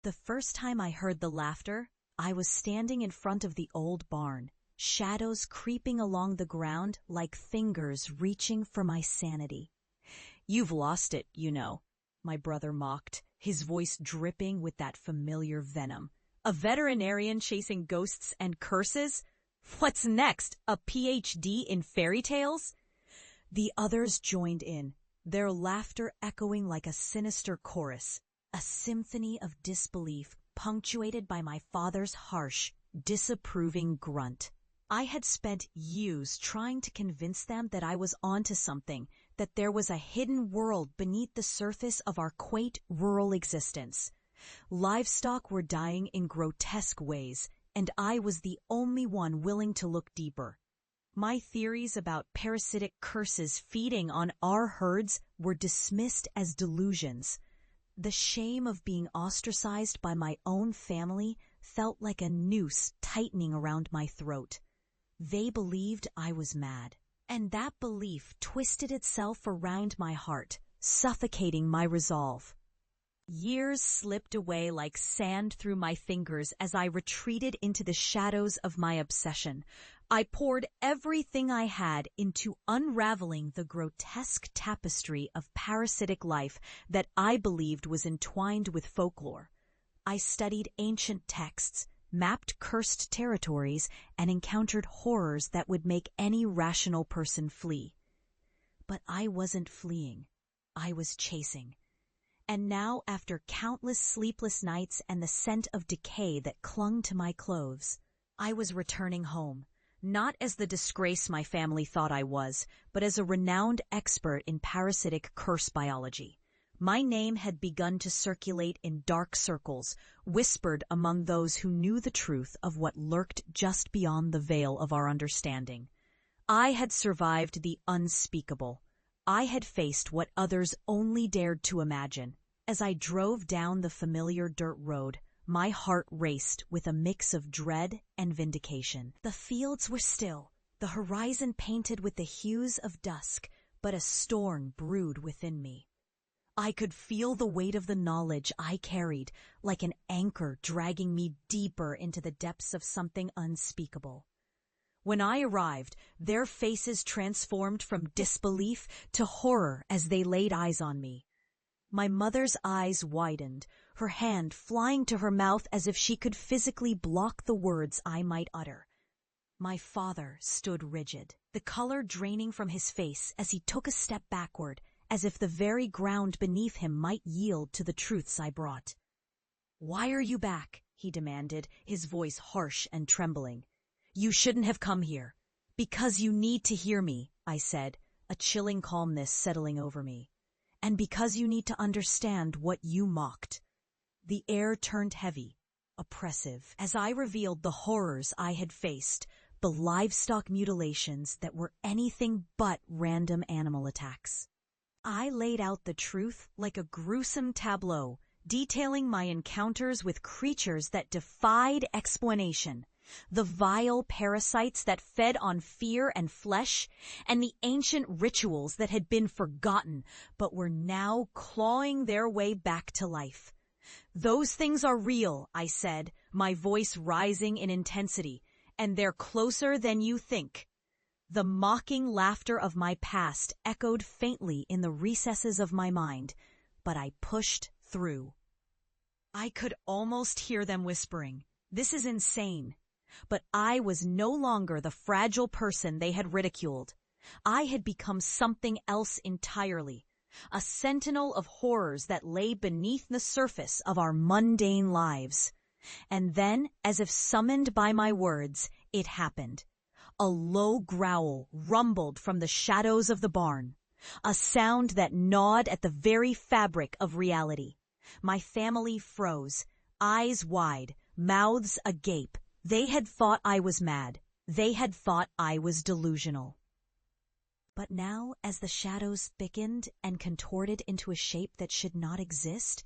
The first time I heard the laughter, I was standing in front of the old barn, shadows creeping along the ground like fingers reaching for my sanity. "You've lost it, you know," my brother mocked, his voice dripping with that familiar venom. "A veterinarian chasing ghosts and curses? What's next, a PhD in fairy tales?" The others joined in, their laughter echoing like a sinister chorus, a symphony of disbelief punctuated by my father's harsh, disapproving grunt. I had spent years trying to convince them that I was onto something, that there was a hidden world beneath the surface of our quaint rural existence. Livestock were dying in grotesque ways, and I was the only one willing to look deeper. My theories about parasitic curses feeding on our herds were dismissed as delusions. The shame of being ostracized by my own family felt like a noose tightening around my throat. They believed I was mad, and that belief twisted itself around my heart, suffocating my resolve. Years slipped away like sand through my fingers as I retreated into the shadows of my obsession. I poured everything I had into unraveling the grotesque tapestry of parasitic life that I believed was entwined with folklore. I studied ancient texts, mapped cursed territories, and encountered horrors that would make any rational person flee. But I wasn't fleeing. I was chasing. And now, after countless sleepless nights and the scent of decay that clung to my clothes, I was returning home, not as the disgrace my family thought I was, but as a renowned expert in parasitic curse biology. My name had begun to circulate in dark circles, whispered among those who knew the truth of what lurked just beyond the veil of our understanding. I had survived the unspeakable. I had faced what others only dared to imagine. As I drove down the familiar dirt road, my heart raced with a mix of dread and vindication. The fields were still, the horizon painted with the hues of dusk, but a storm brewed within me. I could feel the weight of the knowledge I carried, like an anchor dragging me deeper into the depths of something unspeakable. When I arrived, their faces transformed from disbelief to horror as they laid eyes on me. My mother's eyes widened, her hand flying to her mouth as if she could physically block the words I might utter. My father stood rigid, the color draining from his face as he took a step backward, as if the very ground beneath him might yield to the truths I brought. "Why are you back?" he demanded, his voice harsh and trembling. "You shouldn't have come here." "Because you need to hear me," I said, a chilling calmness settling over me. "And because you need to understand what you mocked." The air turned heavy, oppressive, as I revealed the horrors I had faced, the livestock mutilations that were anything but random animal attacks. I laid out the truth like a gruesome tableau, detailing my encounters with creatures that defied explanation, the vile parasites that fed on fear and flesh, and the ancient rituals that had been forgotten but were now clawing their way back to life. "Those things are real," I said, my voice rising in intensity, "and they're closer than you think." The mocking laughter of my past echoed faintly in the recesses of my mind, but I pushed through. I could almost hear them whispering, "This is insane." But I was no longer the fragile person they had ridiculed. I had become something else entirely, a sentinel of horrors that lay beneath the surface of our mundane lives. And then, as if summoned by my words, it happened. A low growl rumbled from the shadows of the barn, a sound that gnawed at the very fabric of reality. My family froze, eyes wide, mouths agape. They had thought I was mad. They had thought I was delusional. But now, as the shadows thickened and contorted into a shape that should not exist,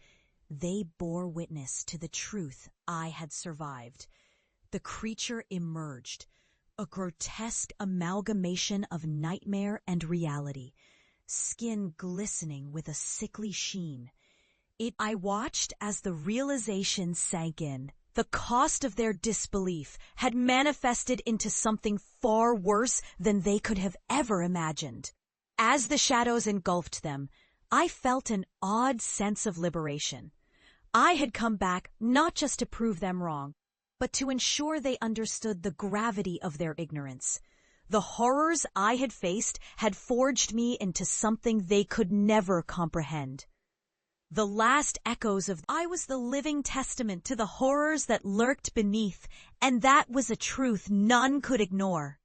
they bore witness to the truth I had survived. The creature emerged, a grotesque amalgamation of nightmare and reality, skin glistening with a sickly sheen. I watched as the realization sank in. The cost of their disbelief had manifested into something far worse than they could have ever imagined. As the shadows engulfed them, I felt an odd sense of liberation. I had come back not just to prove them wrong, but to ensure they understood the gravity of their ignorance. The horrors I had faced had forged me into something they could never comprehend. The last echoes of I was the living testament to the horrors that lurked beneath, and that was a truth none could ignore.